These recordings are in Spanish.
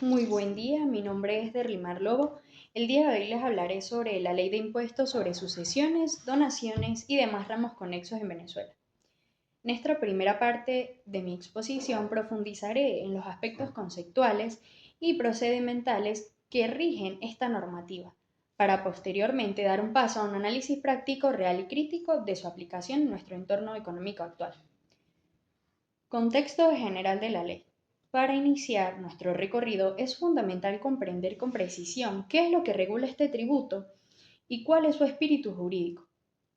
Muy buen día, mi nombre es Derlimar Lobo. El día de hoy les hablaré sobre la ley de impuestos sobre sucesiones, donaciones y demás ramos conexos en Venezuela. En esta primera parte de mi exposición profundizaré en los aspectos conceptuales y procedimentales que rigen esta normativa, para posteriormente dar un paso a un análisis práctico, real y crítico de su aplicación en nuestro entorno económico actual. Contexto general de la ley. Para iniciar nuestro recorrido es fundamental comprender con precisión qué es lo que regula este tributo y cuál es su espíritu jurídico.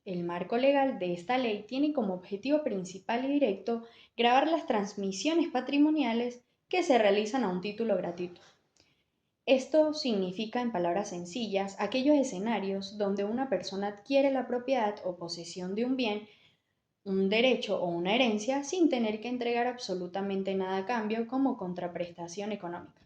El marco legal de esta ley tiene como objetivo principal y directo gravar las transmisiones patrimoniales que se realizan a un título gratuito. Esto significa, en palabras sencillas, aquellos escenarios donde una persona adquiere la propiedad o posesión de un bien, un derecho o una herencia sin tener que entregar absolutamente nada a cambio como contraprestación económica,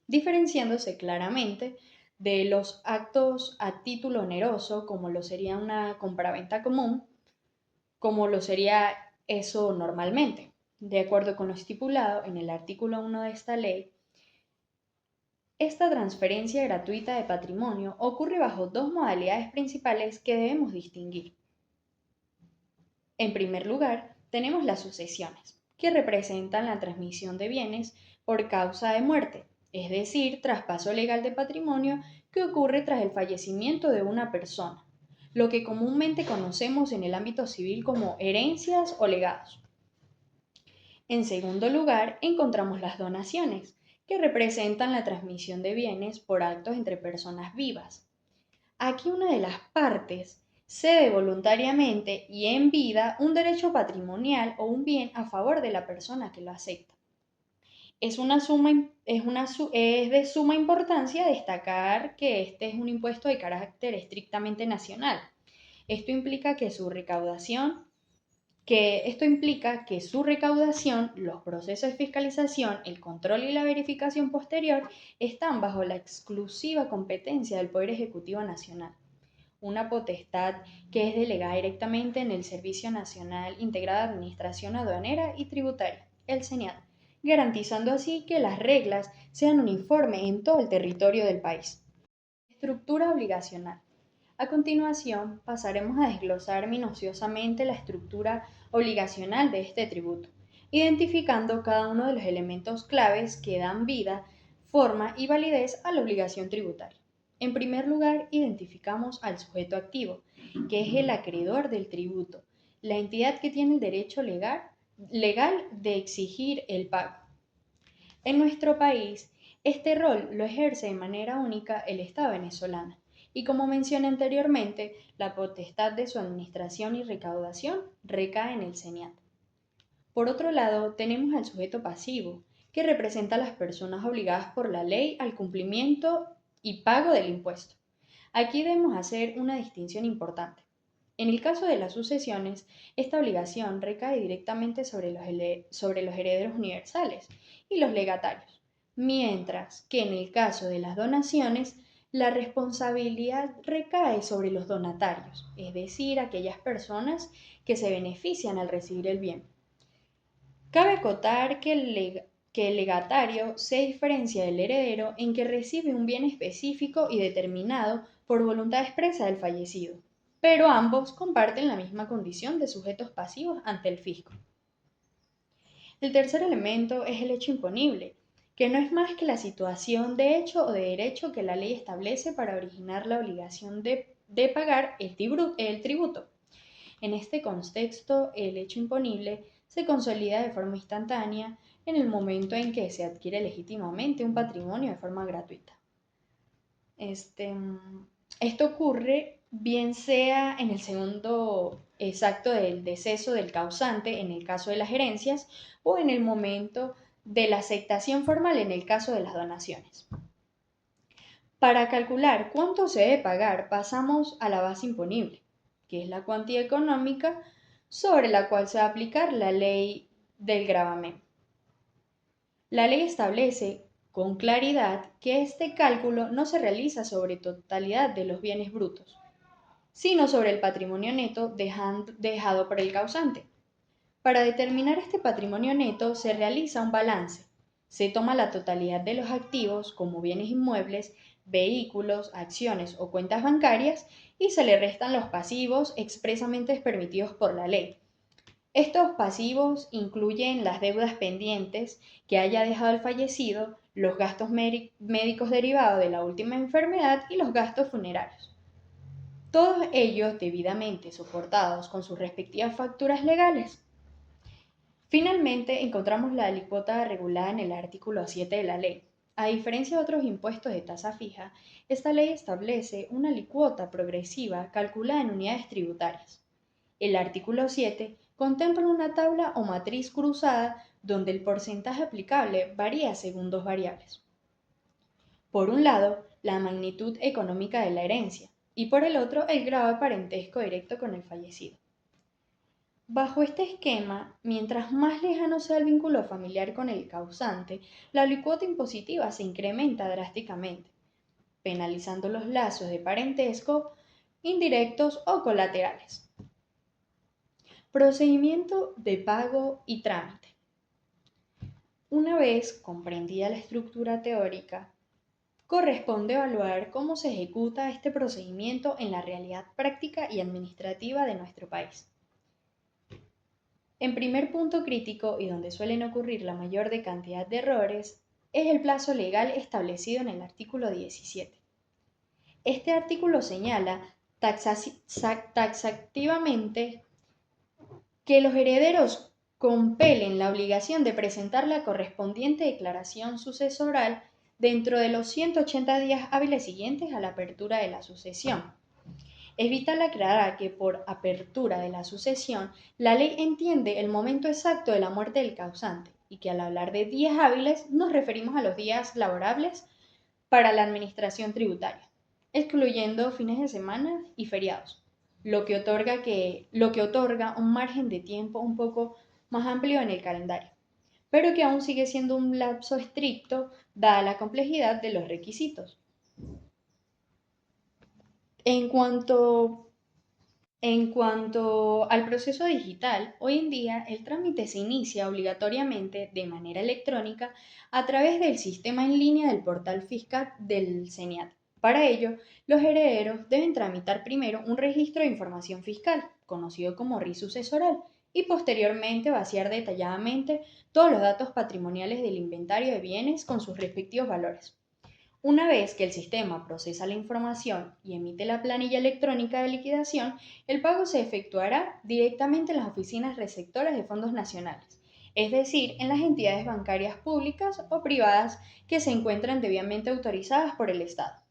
diferenciándose claramente de los actos a título oneroso, como lo sería una compraventa común, como lo sería eso normalmente. De acuerdo con lo estipulado en el artículo 1 de esta ley, esta transferencia gratuita de patrimonio ocurre bajo dos modalidades principales que debemos distinguir. En primer lugar, tenemos las sucesiones, que representan la transmisión de bienes por causa de muerte, es decir, traspaso legal de patrimonio que ocurre tras el fallecimiento de una persona, lo que comúnmente conocemos en el ámbito civil como herencias o legados. En segundo lugar, encontramos las donaciones, que representan la transmisión de bienes por actos entre personas vivas. Aquí una de las partes cede voluntariamente y en vida un derecho patrimonial o un bien a favor de la persona que lo acepta. Es de suma importancia destacar que este es un impuesto de carácter estrictamente nacional. Esto implica que su recaudación, los procesos de fiscalización, el control y la verificación posterior están bajo la exclusiva competencia del Poder Ejecutivo Nacional, una potestad que es delegada directamente en el Servicio Nacional Integrado de Administración Aduanera y Tributaria, el SENIAT, garantizando así que las reglas sean uniformes en todo el territorio del país. Estructura obligacional. A continuación, pasaremos a desglosar minuciosamente la estructura obligacional de este tributo, identificando cada uno de los elementos claves que dan vida, forma y validez a la obligación tributaria. En primer lugar, identificamos al sujeto activo, que es el acreedor del tributo, la entidad que tiene el derecho legal de exigir el pago. En nuestro país, este rol lo ejerce de manera única el Estado venezolano y, como mencioné anteriormente, la potestad de su administración y recaudación recae en el SENIAT. Por otro lado, tenemos al sujeto pasivo, que representa a las personas obligadas por la ley al cumplimiento y pago del impuesto. Aquí debemos hacer una distinción importante. En el caso de las sucesiones, esta obligación recae directamente sobre los herederos universales y los legatarios, mientras que en el caso de las donaciones, la responsabilidad recae sobre los donatarios, es decir, aquellas personas que se benefician al recibir el bien. Cabe acotar que el legatario se diferencia del heredero en que recibe un bien específico y determinado por voluntad expresa del fallecido, pero ambos comparten la misma condición de sujetos pasivos ante el fisco. El tercer elemento es el hecho imponible, que no es más que la situación de hecho o de derecho que la ley establece para originar la obligación de pagar el tributo. En este contexto, el hecho imponible se consolida de forma instantánea en el momento en que se adquiere legítimamente un patrimonio de forma gratuita. Esto ocurre bien sea en el segundo exacto del deceso del causante, en el caso de las herencias, o en el momento de la aceptación formal, en el caso de las donaciones. Para calcular cuánto se debe pagar, pasamos a la base imponible, que es la cuantía económica sobre la cual se va a aplicar la ley del gravamen. La ley establece con claridad que este cálculo no se realiza sobre totalidad de los bienes brutos, sino sobre el patrimonio neto dejado por el causante. Para determinar este patrimonio neto se realiza un balance, Se toma la totalidad de los activos como bienes inmuebles, vehículos, acciones o cuentas bancarias y se le restan los pasivos expresamente permitidos por la ley. Estos pasivos incluyen las deudas pendientes que haya dejado el fallecido, los gastos médicos derivados de la última enfermedad y los gastos funerarios. Todos ellos debidamente soportados con sus respectivas facturas legales. Finalmente, encontramos la alícuota regulada en el artículo 7 de la ley. A diferencia de otros impuestos de tasa fija, esta ley establece una alícuota progresiva calculada en unidades tributarias. El artículo 7 contempla una tabla o matriz cruzada donde el porcentaje aplicable varía según dos variables. Por un lado, la magnitud económica de la herencia y por el otro, el grado de parentesco directo con el fallecido. Bajo este esquema, mientras más lejano sea el vínculo familiar con el causante, la alícuota impositiva se incrementa drásticamente, penalizando los lazos de parentesco indirectos o colaterales. Procedimiento de pago y trámite. Una vez comprendida la estructura teórica, corresponde evaluar cómo se ejecuta este procedimiento en la realidad práctica y administrativa de nuestro país. En primer punto crítico y donde suelen ocurrir la mayor cantidad de errores es el plazo legal establecido en el artículo 17. Este artículo señala taxativamente que los herederos compelen la obligación de presentar la correspondiente declaración sucesoral dentro de los 180 días hábiles siguientes a la apertura de la sucesión. Es vital aclarar que por apertura de la sucesión, la ley entiende el momento exacto de la muerte del causante y que al hablar de días hábiles nos referimos a los días laborables para la administración tributaria, excluyendo fines de semana y feriados, lo que otorga un margen de tiempo un poco más amplio en el calendario, pero que aún sigue siendo un lapso estricto dada la complejidad de los requisitos. En cuanto al proceso digital, hoy en día el trámite se inicia obligatoriamente de manera electrónica a través del sistema en línea del portal fiscal del CENIAT. Para ello, los herederos deben tramitar primero un registro de información fiscal, conocido como RIS sucesoral, y posteriormente vaciar detalladamente todos los datos patrimoniales del inventario de bienes con sus respectivos valores. Una vez que el sistema procesa la información y emite la planilla electrónica de liquidación, el pago se efectuará directamente en las oficinas receptoras de fondos nacionales, es decir, en las entidades bancarias públicas o privadas que se encuentran debidamente autorizadas por el Estado.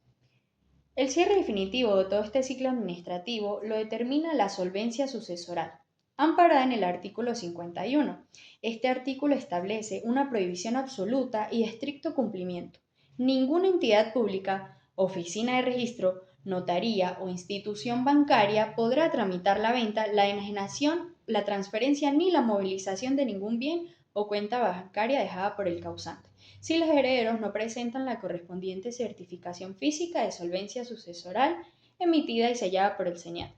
El cierre definitivo de todo este ciclo administrativo lo determina la solvencia sucesoral, amparada en el artículo 51. Este artículo establece una prohibición absoluta y de estricto cumplimiento. Ninguna entidad pública, oficina de registro, notaría o institución bancaria podrá tramitar la venta, la enajenación, la transferencia ni la movilización de ningún bien o cuenta bancaria dejada por el causante, si los herederos no presentan la correspondiente certificación física de solvencia sucesoral emitida y sellada por el CENIAT.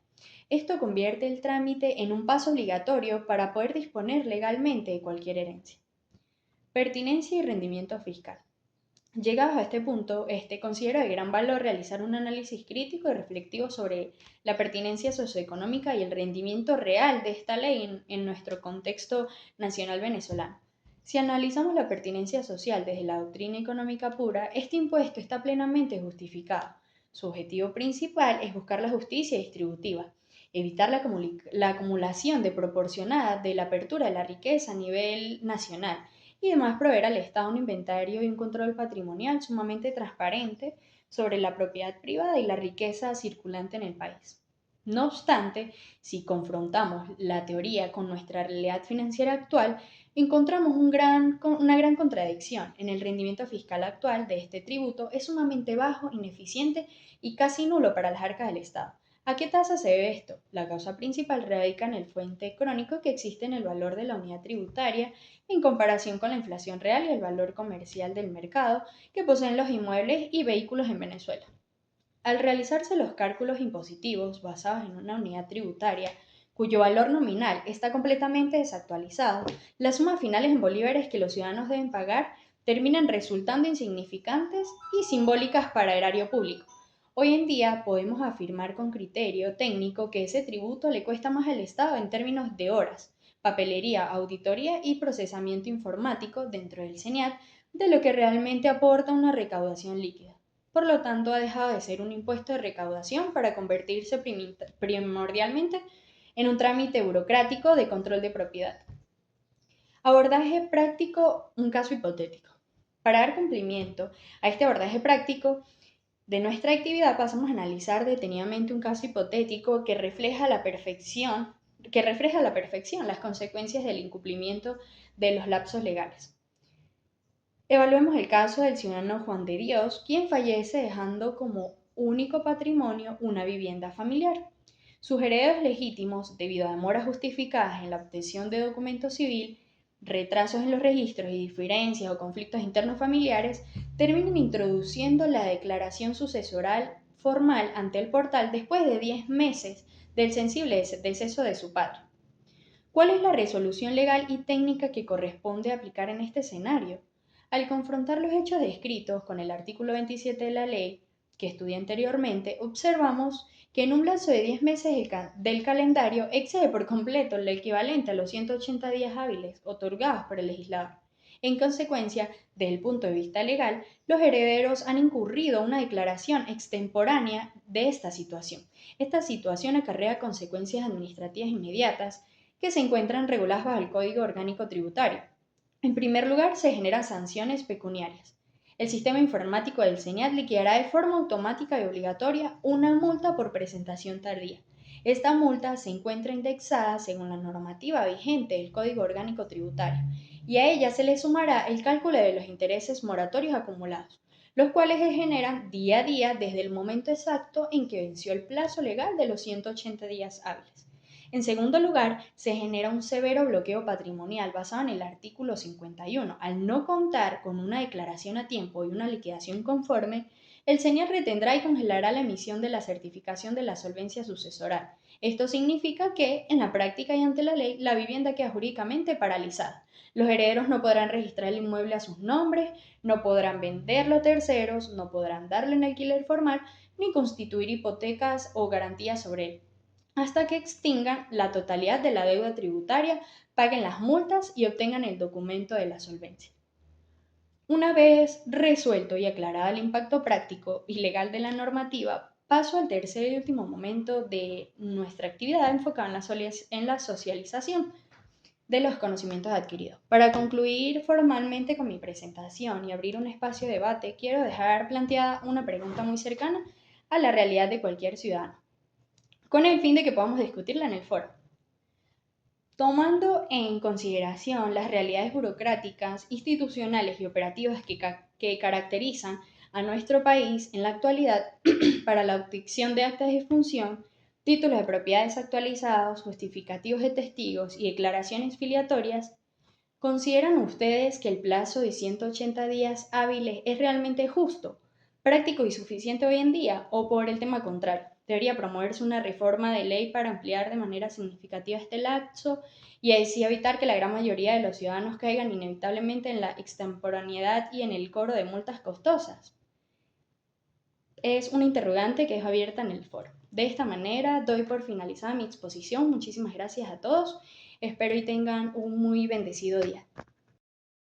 Esto convierte el trámite en un paso obligatorio para poder disponer legalmente de cualquier herencia. Pertinencia y rendimiento fiscal. Llegados a este punto, considero de gran valor realizar un análisis crítico y reflexivo sobre la pertinencia socioeconómica y el rendimiento real de esta ley en nuestro contexto nacional venezolano. Si analizamos la pertinencia social desde la doctrina económica pura, este impuesto está plenamente justificado. Su objetivo principal es buscar la justicia distributiva, evitar la acumulación desproporcionada de la apertura de la riqueza a nivel nacional y además proveer al Estado un inventario y un control patrimonial sumamente transparente sobre la propiedad privada y la riqueza circulante en el país. No obstante, si confrontamos la teoría con nuestra realidad financiera actual, encontramos una gran contradicción. En el rendimiento fiscal actual de este tributo es sumamente bajo, ineficiente y casi nulo para las arcas del Estado. ¿A qué tasa se debe esto? La causa principal radica en el fuente crónico que existe en el valor de la unidad tributaria en comparación con la inflación real y el valor comercial del mercado que poseen los inmuebles y vehículos en Venezuela. Al realizarse los cálculos impositivos basados en una unidad tributaria cuyo valor nominal está completamente desactualizado, las sumas finales en bolívares que los ciudadanos deben pagar terminan resultando insignificantes y simbólicas para el erario público. Hoy en día podemos afirmar con criterio técnico que ese tributo le cuesta más al Estado en términos de horas, papelería, auditoría y procesamiento informático dentro del SENIAT de lo que realmente aporta una recaudación líquida. Por lo tanto, ha dejado de ser un impuesto de recaudación para convertirse primordialmente en un trámite burocrático de control de propiedad. Abordaje práctico, un caso hipotético. Para dar cumplimiento a este abordaje práctico de nuestra actividad, pasamos a analizar detenidamente un caso hipotético que refleja a la perfección las consecuencias del incumplimiento de los lapsos legales. Evaluemos el caso del ciudadano Juan de Dios, quien fallece dejando como único patrimonio una vivienda familiar. Sus herederos legítimos, debido a demoras justificadas en la obtención de documento civil, retrasos en los registros y diferencias o conflictos internos familiares, terminan introduciendo la declaración sucesoral formal ante el portal después de 10 meses del sensible deceso de su padre. ¿Cuál es la resolución legal y técnica que corresponde aplicar en este escenario? Al confrontar los hechos descritos con el artículo 27 de la ley que estudié anteriormente, observamos que en un plazo de 10 meses del calendario excede por completo lo equivalente a los 180 días hábiles otorgados por el legislador. En consecuencia, desde el punto de vista legal, los herederos han incurrido una declaración extemporánea de esta situación. Esta situación acarrea consecuencias administrativas inmediatas que se encuentran reguladas bajo el Código Orgánico Tributario. En primer lugar, se generan sanciones pecuniarias. El sistema informático del SENIAT liquidará de forma automática y obligatoria una multa por presentación tardía. Esta multa se encuentra indexada según la normativa vigente del Código Orgánico Tributario y a ella se le sumará el cálculo de los intereses moratorios acumulados, los cuales se generan día a día desde el momento exacto en que venció el plazo legal de los 180 días hábiles. En segundo lugar, se genera un severo bloqueo patrimonial basado en el artículo 51. Al no contar con una declaración a tiempo y una liquidación conforme, el SENIAT retendrá y congelará la emisión de la certificación de la solvencia sucesoral. Esto significa que, en la práctica y ante la ley, la vivienda queda jurídicamente paralizada. Los herederos no podrán registrar el inmueble a sus nombres, no podrán venderlo a terceros, no podrán darle en alquiler formal, ni constituir hipotecas o garantías sobre él, hasta que extingan la totalidad de la deuda tributaria, paguen las multas y obtengan el documento de la solvencia. Una vez resuelto y aclarado el impacto práctico y legal de la normativa, paso al tercer y último momento de nuestra actividad enfocada en la socialización de los conocimientos adquiridos. Para concluir formalmente con mi presentación y abrir un espacio de debate, quiero dejar planteada una pregunta muy cercana a la realidad de cualquier ciudadano, con el fin de que podamos discutirla en el foro. Tomando en consideración las realidades burocráticas, institucionales y operativas que caracterizan a nuestro país en la actualidad para la obtención de actas de función, títulos de propiedad desactualizados, justificativos de testigos y declaraciones filiatorias, ¿consideran ustedes que el plazo de 180 días hábiles es realmente justo, práctico y suficiente hoy en día, o por el tema contrario? Debería promoverse una reforma de ley para ampliar de manera significativa este lapso y así evitar que la gran mayoría de los ciudadanos caigan inevitablemente en la extemporaneidad y en el cobro de multas costosas. Es una interrogante que es abierta en el foro. De esta manera doy por finalizada mi exposición. Muchísimas gracias a todos. Espero y tengan un muy bendecido día.